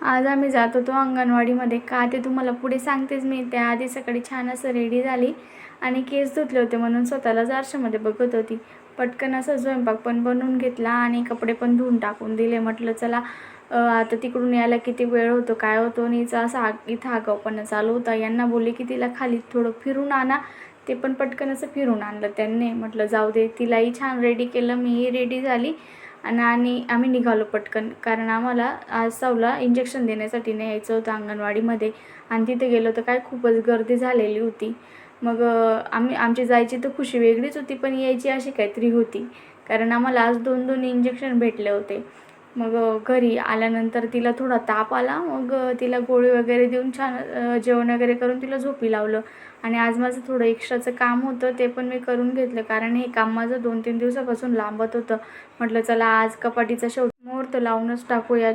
आज आम्ही जात होतो अंगणवाडीमध्ये. का ते तुम्हाला पुढे सांगतेच मी. त्याआधी सकाळी छान असं रेडी झाली आणि केस धुतले होते म्हणून स्वतःलाच आरशामध्ये बघत होती. पटकन असं स्वयंपाक पण बनवून घेतला आणि कपडे पण धुवून टाकून दिले. म्हटलं चला आता तिकडून यायला किती वेळ होतो काय होतो. आणि हिचा असा इथं आगाऊपणा चालू होता. यांना बोलले की तिला खाली थोडं फिरून आणा. ते पण पटकन असं फिरून आणलं त्यांनी. म्हटलं जाऊ दे. तिलाही छान रेडी केलं, मीही रेडी झाली आणि आम्ही निघालो पटकन. कारण आम्हाला आज सौला इंजेक्शन देण्यासाठी न्यायचं होतं अंगणवाडीमध्ये. आणि तिथे गेलो तर काय खूपच गर्दी झालेली होती. मग आमची जायची तर खुशी वेगळीच होती, पण यायची अशी काहीतरी होती. कारण आम्हाला आज 2-2 इंजेक्शन भेटले होते. मग घरी आल्यानंतर तिला थोडा ताप आला. मग तिला गोळी वगैरे देऊन छान जेवण वगैरे करून तिला झोपी लावलं. आणि आज माझं थोडं एक्स्ट्राचं काम होतं, ते पण मी करून घेतलं. कारण हे काम माझं 2-3 दिवसापासून लांबत होतं. म्हटलं चला आज कपाटीचा शेवट मुहूर्त लावूनच टाकूया.